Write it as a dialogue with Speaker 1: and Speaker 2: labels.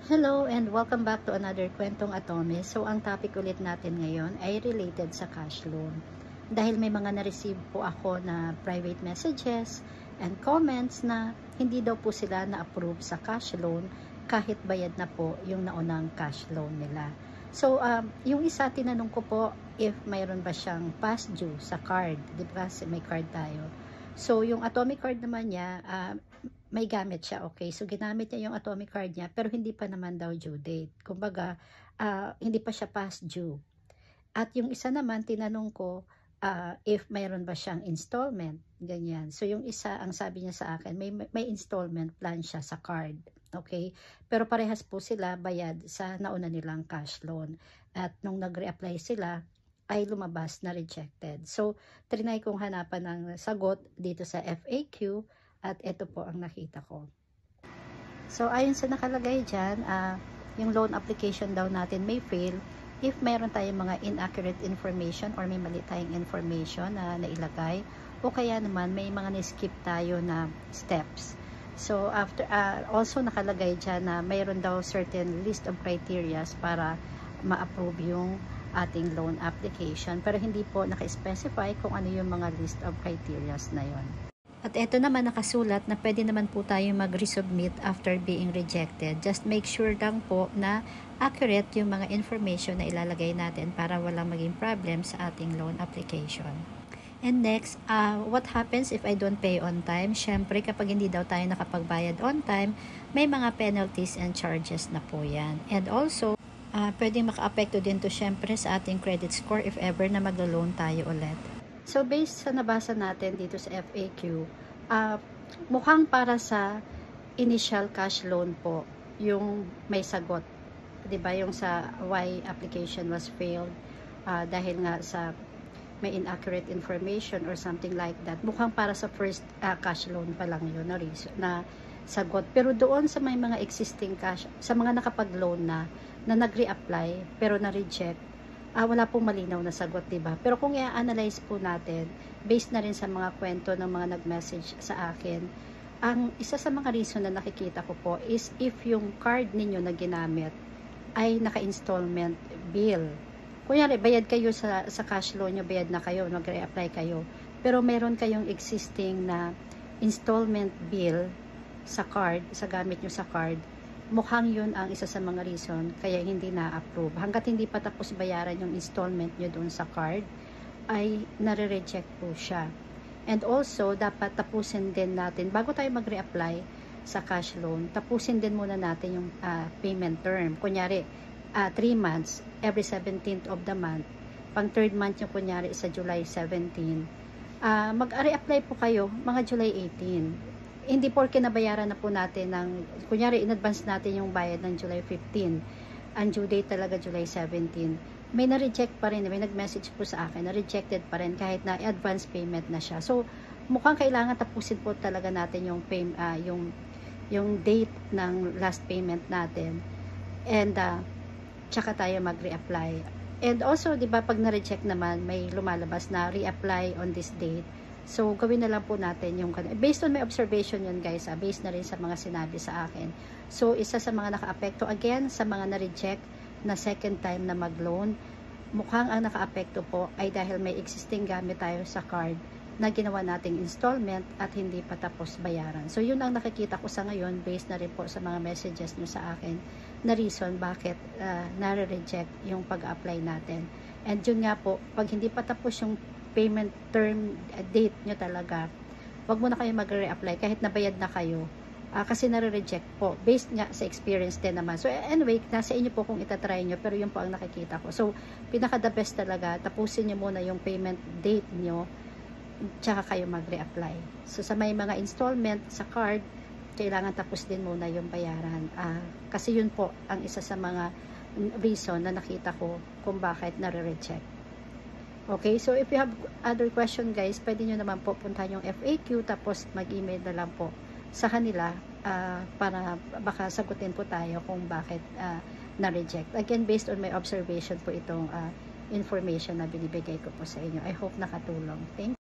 Speaker 1: Hello and welcome back to another Kwentong Atome. So ang topic ulit natin ngayon ay related sa cash loan. Dahil may mga na-receive po ako na private messages and comments na hindi daw po sila na-approve sa cash loan kahit bayad na po yung naunang cash loan nila. So yung isa tinanong ko po if mayroon ba siyang past due sa card, di ba kasi may card tayo. So yung Atomic card naman niya, may gamit siya, okay? So, ginamit niya yung Atomic card niya, pero hindi pa naman daw due date. Kumbaga, hindi pa siya past due. At yung isa naman, tinanong ko, if mayroon ba siyang installment, ganyan. So, yung isa, ang sabi niya sa akin, may installment plan siya sa card, okay? Pero parehas po sila bayad sa nauna nilang cash loan. At nung nag-reapply sila, ay lumabas na rejected. So, trinay kong hanapan ng sagot dito sa FAQ, at ito po ang nakita ko. So, ayon sa nakalagay dyan, yung loan application daw natin may fail if meron tayong mga inaccurate information or may mali tayong information na nailagay o kaya naman may mga na-skip tayo na steps. So, after also nakalagay dyan na mayroon daw certain list of criteria para ma-approve yung ating loan application. Pero hindi po naka-specify kung ano yung mga list of criteria na yon. At ito naman nakasulat na pwede naman po tayo mag-resubmit after being rejected. Just make sure lang po na accurate yung mga information na ilalagay natin para walang maging problem sa ating loan application. And next, what happens if I don't pay on time? Syempre, kapag hindi daw tayo nakapagbayad on time, may mga penalties and charges na po yan. And also, pwedeng maka-apekto din to syempre sa ating credit score if ever na maglo-loan tayo ulit. So, based sa nabasa natin dito sa FAQ, mukhang para sa initial cash loan po, yung may sagot. Diba? Yung sa why application was failed, dahil nga sa may inaccurate information or something like that. Mukhang para sa first cash loan pa lang yun na sagot. Pero doon sa may mga existing cash, sa mga nakapag-loan na nag-reapply pero na-reject, wala pong malinaw na sagot, diba? Pero kung i-analyze po natin, based na rin sa mga kwento ng mga nag-message sa akin, ang isa sa mga reason na nakikita ko po is if yung card ninyo na ginamit ay naka-installment bill. Kunyari, bayad kayo sa cash loan nyo, bayad na kayo, nag-reapply kayo, pero meron kayong existing na installment bill sa card, sa gamit nyo sa card, mukhang yun ang isa sa mga reason kaya hindi na-approve. Hanggat hindi pa tapos bayaran yung installment nyo doon sa card, ay nare-reject po siya. And also, dapat tapusin din natin, bago tayo mag-reapply sa cash loan, tapusin din muna natin yung payment term. Kunyari, 3 months, every 17th of the month. Pang 3rd month yung kunyari sa July 17. Mag-reapply po kayo mga July 18. Hindi porke nabayaran na po natin ng, kunyari in-advance natin yung bayad ng July 15, ang due date talaga July 17, may na-reject pa rin, may nag-message po sa akin, na-rejected pa rin kahit na advance payment na siya. So, mukhang kailangan tapusin po talaga natin yung date ng last payment natin and tsaka tayo mag-reapply. And also, di ba, pag na-reject naman, may lumalabas na reapply on this date. So, gawin na lang po natin yung, based on my observation yun guys, based na rin sa mga sinabi sa akin. So, isa sa mga naka-apekto, again, sa mga na-reject na second time na mag-loan, mukhang ang naka-apekto po ay dahil may existing gamit tayo sa card na ginawa nating installment at hindi pa tapos bayaran. So, yun ang nakikita ko sa ngayon, based na rin po sa mga messages nyo sa akin, na reason bakit nare-reject yung pag-apply natin. And yun nga po, pag hindi pa tapos yung payment term date nyo talaga, wag mo na kayo mag-reapply kahit nabayad na kayo, kasi nare-reject po based nga sa experience din naman. So anyway, nasa inyo po kung itatry nyo, pero yun po ang nakikita ko. So pinaka the best talaga, tapusin nyo muna yung payment date nyo tsaka kayo mag-reapply. So sa may mga installment sa card, kailangan tapos din muna yung bayaran, kasi yun po ang isa sa mga reason na nakita ko kung bakit nare-reject. Okay, so if you have other question guys, pwede nyo naman po puntahan yung FAQ, tapos mag-email na lang po sa kanila para baka sagutin po tayo kung bakit na-reject. Again, based on my observation po itong information na binibigay ko po sa inyo. I hope nakatulong. Thank you.